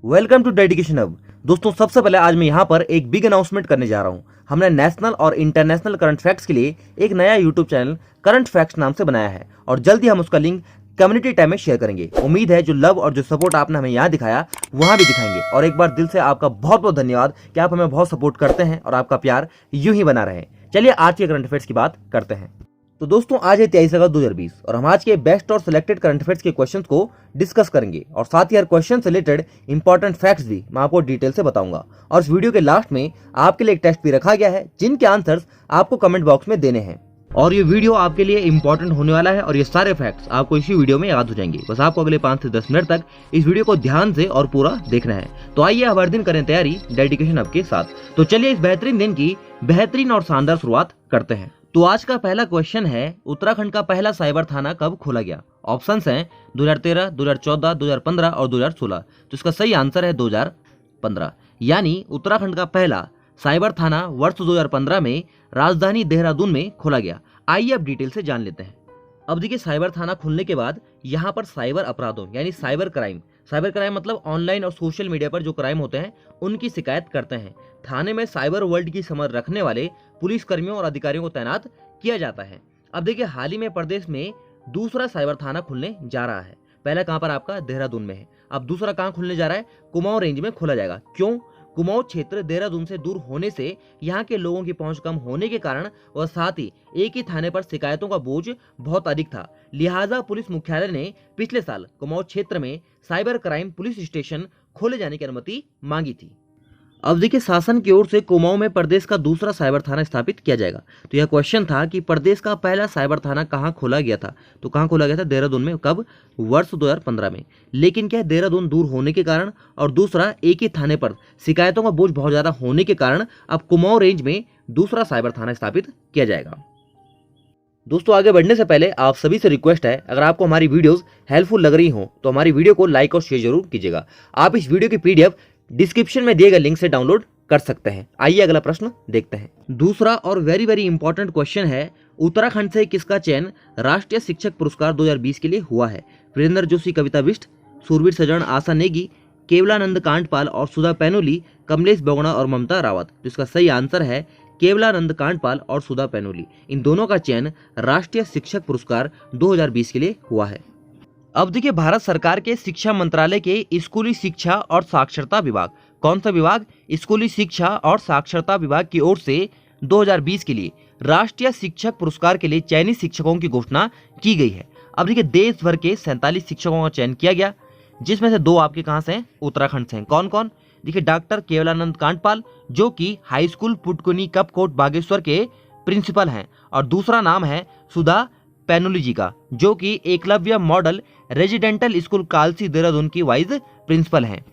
Welcome to dedication hub. दोस्तों, सबसे पहले आज मैं यहाँ पर एक बिग अनाउंसमेंट करने जा रहा हूँ। हमने नेशनल और इंटरनेशनल करंट फैक्ट्स के लिए एक नया यूट्यूब चैनल करंट फैक्ट्स नाम से बनाया है और जल्दी हम उसका लिंक कम्युनिटी टैब में शेयर करेंगे। उम्मीद है जो लव और जो सपोर्ट आपने हमें यहाँ दिखाया वहाँ भी दिखाएंगे। और एक बार दिल से आपका बहुत बहुत धन्यवाद कि आप हमें बहुत सपोर्ट करते हैं और आपका प्यार यूं ही बना रहे। चलिए आज के करंट अफेयर्स की बात करते हैं। तो दोस्तों, आज है 23 अगस्त 2020 और हम आज के बेस्ट और सिलेक्टेड करंट अफेयर्स के क्वेश्चंस को डिस्कस करेंगे और साथ ही हर क्वेश्चन से रिलेटेड इंपॉर्टेंट फैक्ट्स भी मैं आपको डिटेल से बताऊंगा। और इस वीडियो के लास्ट में आपके लिए एक टेस्ट भी रखा गया है जिनके आंसर्स आपको कमेंट बॉक्स में देने हैं। और ये वीडियो आपके लिए इंपॉर्टेंट होने वाला है और ये सारे फैक्ट्स आपको इसी वीडियो में याद हो जाएंगे। बस आपको अगले 5 से 10 मिनट तक इस वीडियो को ध्यान से और पूरा देखना है। तो आइए हर दिन करें तैयारी डेडिकेशन हब के साथ। तो चलिए इस बेहतरीन दिन की बेहतरीन और शानदार शुरुआत करते हैं। तो आज का पहला क्वेश्चन है, उत्तराखंड का पहला साइबर थाना कब खोला गया? ऑप्शंस हैं 2013, 2014, 2015 और 2016। तो इसका सही आंसर है 2015। यानी उत्तराखंड का पहला साइबर थाना वर्ष 2015 में राजधानी देहरादून में खोला गया। आइए अब डिटेल से जान लेते हैं। अब देखिए, साइबर थाना खुलने के बाद यहाँ पर साइबर अपराधों यानी साइबर क्राइम मतलब ऑनलाइन और सोशल मीडिया पर जो क्राइम होते हैं उनकी शिकायत करते हैं। थाने में साइबर वर्ल्ड की समझ रखने वाले पुलिस कर्मियों और अधिकारियों को तैनात किया जाता है। अब देखिए, हाल ही में प्रदेश में दूसरा साइबर थाना खुलने जा रहा है। पहला कहाँ पर? आपका देहरादून में है। अब दूसरा कहाँ खुलने जा रहा है? कुमाऊं रेंज में खोला जाएगा। क्यों? कुमाऊं क्षेत्र देहरादून से दूर होने से यहाँ के लोगों की पहुंच कम होने के कारण और साथ ही एक ही थाने पर शिकायतों का बोझ बहुत अधिक था। लिहाजा पुलिस मुख्यालय ने पिछले साल कुमाऊं क्षेत्र में साइबर क्राइम पुलिस स्टेशन खोले जाने की अनुमति मांगी थी। अब देखिए, शासन की ओर से कुमाऊं में प्रदेश का दूसरा साइबर थाना स्थापित किया जाएगा। तो यह क्वेश्चन था कि प्रदेश का पहला साइबर थाना कहाँ खोला गया था? तो कहाँ खोला गया था? देहरादून में। कब? वर्ष 2015 में। लेकिन क्या, देहरादून दूर होने के कारण और दूसरा एक ही थाने पर शिकायतों का बोझ बहुत ज्यादा होने के कारण अब कुमाऊं रेंज में दूसरा साइबर थाना स्थापित किया जाएगा। दोस्तों, आगे बढ़ने से पहले आप सभी से रिक्वेस्ट है, अगर आपको हमारी वीडियोस हेल्पफुल लग रही हो तो हमारी वीडियो को लाइक और शेयर जरूर कीजिएगा। आप इस वीडियो की पीडीएफ डिस्क्रिप्शन में दिए गए लिंक से डाउनलोड कर सकते हैं। आइए अगला प्रश्न देखते हैं। दूसरा और वेरी वेरी इंपॉर्टेंट क्वेश्चन है, उत्तराखंड से किसका चयन राष्ट्रीय शिक्षक पुरस्कार 2020 के लिए हुआ है? वीरेंद्र जोशी, कविता बिष्ट, सुरवीर सजन, आशा नेगी, केवलानंद कांडपाल और सुधा पैनोली, कमलेश बोगड़ा और ममता रावत। तो इसका सही आंसर है केवलानंद कांडपाल और सुधा पैनोली। इन दोनों का चयन राष्ट्रीय शिक्षक पुरस्कार 2020 के लिए हुआ है। अब देखिए, भारत सरकार के शिक्षा मंत्रालय के स्कूली शिक्षा और साक्षरता विभाग, कौन सा विभाग? स्कूली शिक्षा और साक्षरता विभाग की ओर से 2020 के लिए राष्ट्रीय शिक्षक पुरस्कार के लिए चयनित शिक्षकों की घोषणा की गई है। अब देखिए, देश भर के 47 शिक्षकों का चयन किया गया, जिसमें से 2 आपके कहां से हैं? उत्तराखंड से हैं। कौन कौन? देखिए, डॉक्टर केवलानंद कांडपाल जो कि हाई स्कूल पुटकुनी कपकोट बागेश्वर के प्रिंसिपल हैं, और दूसरा नाम है सुधा पैनोली जी का, जो कि Eklavya model residential school Kalsi Dehradun की वाइस प्रिंसिपल हैं।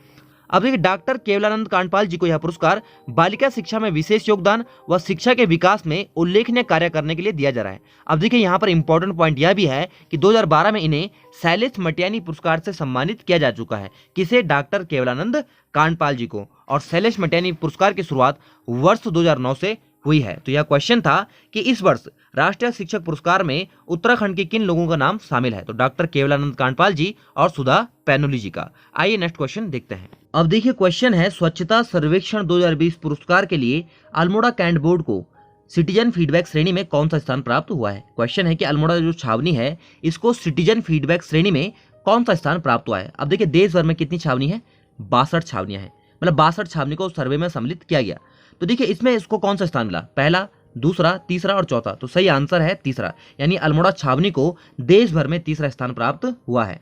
अब देखिए, डॉक्टर केवलानंद कांडपाल जी को यह पुरस्कार बालिका शिक्षा में विशेष योगदान व शिक्षा के विकास में उल्लेखनीय कार्य करने के लिए दिया जा रहा है। अब देखिए, यहाँ पर इंपॉर्टेंट पॉइंट यह भी है कि 2012 में इन्हें शैलेश मटियानी पुरस्कार से सम्मानित किया जा चुका है। किसे? डॉक्टर केवलानंद कांडपाल जी को। और शैलेश मटियानी पुरस्कार की शुरुआत वर्ष 2009 से हुई है। तो यह क्वेश्चन था कि इस वर्ष राष्ट्रीय शिक्षक पुरस्कार में उत्तराखंड के किन लोगों का नाम शामिल है? तो डॉक्टर केवलानंद कांडपाल जी और सुधा पैनोली जी का। आइए नेक्स्ट क्वेश्चन देखते हैं। अब देखिए, क्वेश्चन है, स्वच्छता सर्वेक्षण 2020 पुरस्कार के लिए अल्मोड़ा कैंट बोर्ड को सिटीजन फीडबैक श्रेणी में कौन सा स्थान प्राप्त हुआ है? क्वेश्चन है कि अल्मोड़ा जो छावनी है इसको सिटीजन फीडबैक श्रेणी में कौन सा स्थान प्राप्त हुआ है? अब देखिए, देश भर में कितनी छावनी है? 62 छावनियां हैं, मतलब 62 छावनी को सर्वे में सम्मिलित किया गया। तो देखिए, इसमें इसको कौन सा स्थान मिला? पहला, दूसरा, तीसरा और चौथा। तो सही आंसर है तीसरा, यानी अल्मोड़ा छावनी को देश भर में तीसरा स्थान प्राप्त हुआ है।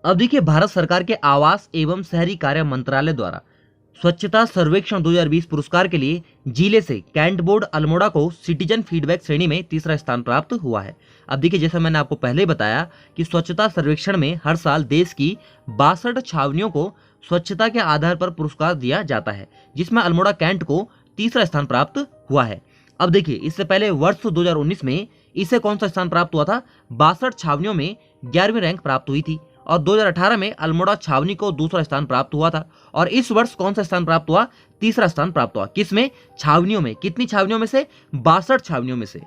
अब देखिए, भारत सरकार के आवास एवं शहरी कार्य मंत्रालय द्वारा स्वच्छता सर्वेक्षण 2020 पुरस्कार के लिए जिले से कैंट बोर्ड अल्मोड़ा को सिटीजन फीडबैक श्रेणी में तीसरा स्थान प्राप्त हुआ है। अब देखिए, जैसा मैंने आपको पहले बताया कि स्वच्छता सर्वेक्षण में हर साल देश की 62 छावनियों को स्वच्छता के आधार पर पुरस्कार दिया जाता है, जिसमें अल्मोड़ा कैंट को तीसरा स्थान प्राप्त हुआ है। अब देखिए, इससे पहले वर्ष 2019 में इसे कौन सा स्थान प्राप्त हुआ था? 62 छावनियों में 11वीं रैंक प्राप्त हुई थी। और 2018 में अल्मोड़ा छावनी को दूसरा स्थान प्राप्त हुआ था। और इस वर्ष कौन सा स्थान प्राप्त हुआ? तीसरा स्थान प्राप्त हुआ। किसमें? छावनियों में। कितनी छावनियों में से? 62 छावनियों में से।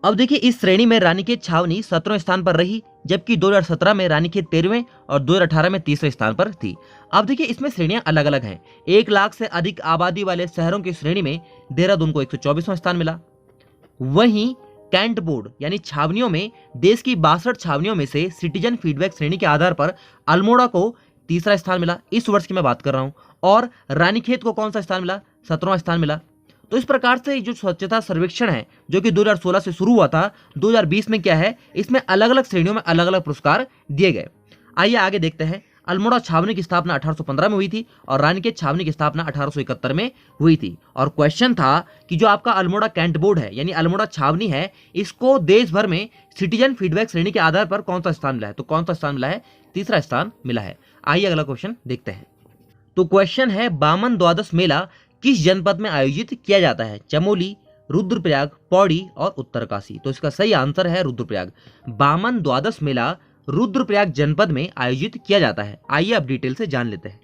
अब देखिए इस श्रेणी में रानीखेत छावनी 17वें स्थान पर रही, जबकि 2017 में रानीखेत 13वें और 2018 में तीसरे स्थान पर थी। अब देखिए इसमें श्रेणियां अलग अलग हैं। 1 लाख से अधिक आबादी वाले शहरों की श्रेणी में देहरादून को 124वां स्थान मिला। वहीं कैंट बोर्ड यानी छावनियों में देश की 62 छावनियों में से सिटीजन फीडबैक श्रेणी के आधार पर अल्मोड़ा को तीसरा स्थान मिला, इस वर्ष की मैं बात कर रहा हूं। और रानीखेत को कौन सा स्थान मिला? 17वां स्थान मिला। तो इस प्रकार से जो स्वच्छता सर्वेक्षण है जो कि 2016 से शुरू हुआ था, 2020 में क्या है, इसमें अलग अलग श्रेणियों में अलग अलग पुरस्कार दिए गए। आइए आगे देखते हैं। अल्मोड़ा छावनी की स्थापना 1815 में हुई थी और रानीखेत छावनी की स्थापना 1871 में हुई थी। और क्वेश्चन था कि जो आपका अल्मोड़ा कैंट बोर्ड है यानी अल्मोड़ा छावनी है, इसको देश भर में सिटीजन फीडबैक श्रेणी के आधार पर कौन सा स्थान मिला है? तो कौन सा स्थान मिला है? तीसरा स्थान मिला है। आइए अगला क्वेश्चन देखते हैं। तो क्वेश्चन है, बामन द्वादश मेला किस जनपद में आयोजित किया जाता है? चमोली, रुद्रप्रयाग, पौड़ी और उत्तरकाशी। तो इसका सही आंसर है रुद्रप्रयाग। बामन द्वादश मेला रुद्रप्रयाग जनपद में आयोजित किया जाता है। आइए अब डिटेल से जान लेते हैं।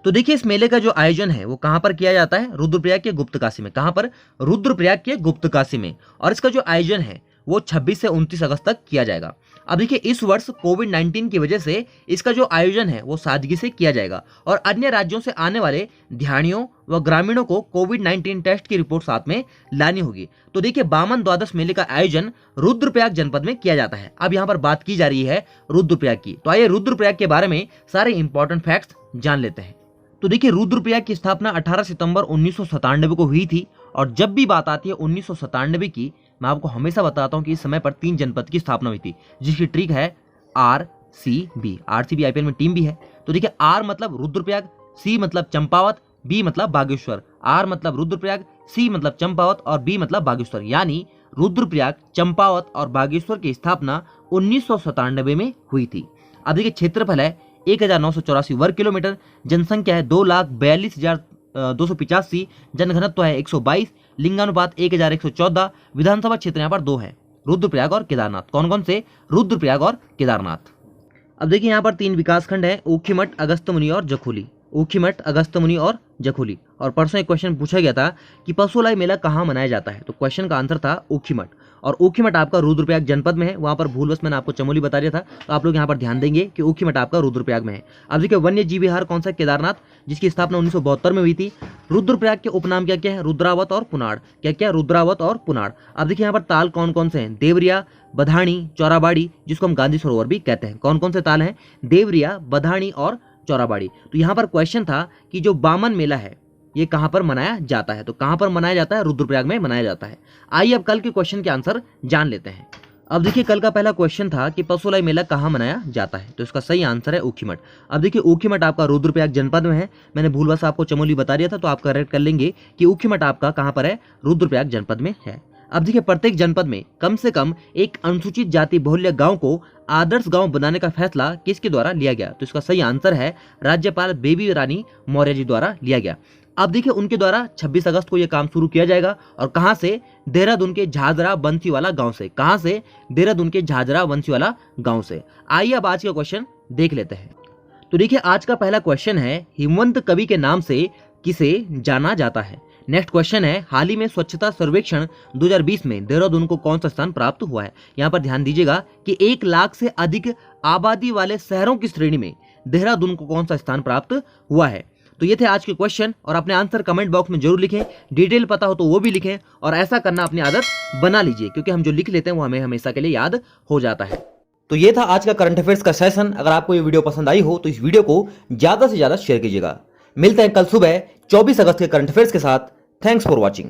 तो देखिए इस मेले का जो आयोजन है वो कहां पर किया जाता है? रुद्रप्रयाग के गुप्तकाशी में। कहां पर? रुद्रप्रयाग के गुप्तकाशी में। और इसका जो आयोजन है वो 26 से 29 अगस्त तक किया जाएगा। अब देखिए इस वर्ष कोविड-19 की वजह से इसका जो आयोजन है वो सादगी से किया जाएगा और अन्य राज्यों से आने वाले ध्यानियों व ग्रामीणों को कोविड-19 टेस्ट की रिपोर्ट साथ में लानी होगी। तो देखिए बामन द्वादश मेले का आयोजन रुद्रप्रयाग जनपद में किया जाता है। अब यहाँ पर बात की जा रही है रुद्रप्रयाग की। तो आइए रुद्रप्रयाग के बारे में सारे इंपॉर्टेंट फैक्ट्स जान लेते हैं। तो देखिए रुद्रप्रयाग की स्थापना 18 सितंबर 1997 को हुई थी। और जब भी बात आती है 1997 की, मैं आपको हमेशा बताता हूं कि इस समय पर 3 जनपद की स्थापना हुई थी, जिसकी ट्रिक है आरसीबी। आरसीबी आईपीएल में टीम भी है। तो देखिए आर मतलब रुद्रप्रयाग, सी मतलब चंपावत, बी मतलब बागेश्वर। आर मतलब रुद्रप्रयाग, सी मतलब चंपावत और बी मतलब बागेश्वर। यानी रुद्रप्रयाग, चंपावत और बागेश्वर की स्थापना 1997 में हुई थी। अब देखिए क्षेत्रफल है 1984 वर्ग किलोमीटर, जनसंख्या है 2,42,285, जनघनत्व है 122, लिंगानुपात 1,114, विधानसभा क्षेत्र यहाँ पर 2 है, रुद्रप्रयाग और केदारनाथ। कौन कौन से? रुद्रप्रयाग और केदारनाथ। अब देखिए यहाँ पर 3 विकासखंड है, ऊखीमठ, अगस्त्यमुनि और जखोली। ऊखीमठ, अगस्त्यमुनि और जखोली। और परसों एक क्वेश्चन पूछा गया था कि पशुलाई मेला कहाँ मनाया जाता है? तो क्वेश्चन का आंसर था ऊखीमठ। और ऊखीमठ आपका रुद्रप्रयाग जनपद में है। वहां पर भूलवश मैंने आपको चमोली बता दिया था, तो आप लोग यहाँ पर ध्यान देंगे कि ऊखीमठ आपका रुद्रप्रयाग में है। अब देखिए वन्य जीव विहार कौन सा? केदारनाथ, जिसकी स्थापना 1972 में हुई थी। रुद्रप्रयाग के उपनाम क्या क्या है? रुद्रावत और पुनाड़। क्या क्या? रुद्रावत और पुनाड़। अब देखिए यहाँ पर ताल कौन कौन से हैं? देवरिया, बधाणी, चौराबाड़ी, जिसको हम गांधी सरोवर भी कहते हैं। कौन कौन से ताल हैं? देवरिया, बधाणी और चौराबाड़ी। तो यहाँ पर क्वेश्चन था कि जो बामन मेला है ये कहां पर मनाया जाता है? तो कहां पर मनाया जाता है? रुद्रप्रयाग में मनाया जाता है। आइए अब कल के क्वेश्चन के आंसर जान लेते हैं। अब देखिए कल का पहला क्वेश्चन था कि पशुलाई मेला कहां मनाया जाता है? तो इसका सही आंसर है ऊखीमठ। अब देखिए ऊखीमठ आपका रुद्रप्रयाग जनपद में है। मैंने भूलवश आपको चमोली बता दिया था, तो आप करेक्ट कर लेंगे कि ऊखीमठ आपका कहां पर है? रुद्रप्रयाग जनपद में है। अब देखिए प्रत्येक जनपद में कम से कम एक अनुसूचित जाति बहुल्य गांव को आदर्श गांव बनाने का फैसला किसके द्वारा लिया गया? तो इसका सही आंसर है राज्यपाल बेबी रानी मौर्य जी द्वारा लिया गया। अब देखिए उनके द्वारा 26 अगस्त को यह काम शुरू किया जाएगा। और कहां से? देहरादून के झाझरा बंसीवाला गांव से। कहां से? देहरादून के झाझरा बंसीवाला गांव से। आइए अब आज का क्वेश्चन देख लेते हैं। तो देखिए आज का पहला क्वेश्चन है, हिमवंत कवि के नाम से किसे जाना जाता है? नेक्स्ट क्वेश्चन है, हाल ही में स्वच्छता सर्वेक्षण 2020 में देहरादून को कौन सा स्थान प्राप्त हुआ है? यहाँ पर ध्यान दीजिएगा कि 1 लाख से अधिक आबादी वाले शहरों की श्रेणी में देहरादून को कौन सा स्थान प्राप्त हुआ है? तो ये थे आज के क्वेश्चन और अपने आंसर कमेंट बॉक्स में जरूर लिखें। डिटेल पता हो तो वो भी लिखें और ऐसा करना अपनी आदत बना लीजिए, क्योंकि हम जो लिख लेते हैं वो हमें हमेशा के लिए याद हो जाता है। तो ये था आज का करंट अफेयर्स का सेशन। अगर आपको ये वीडियो पसंद आई हो तो इस वीडियो को ज्यादा से ज्यादा शेयर कीजिएगा। मिलते हैं कल सुबह 24 अगस्त के करंट अफेयर्स के साथ। Thanks for watching.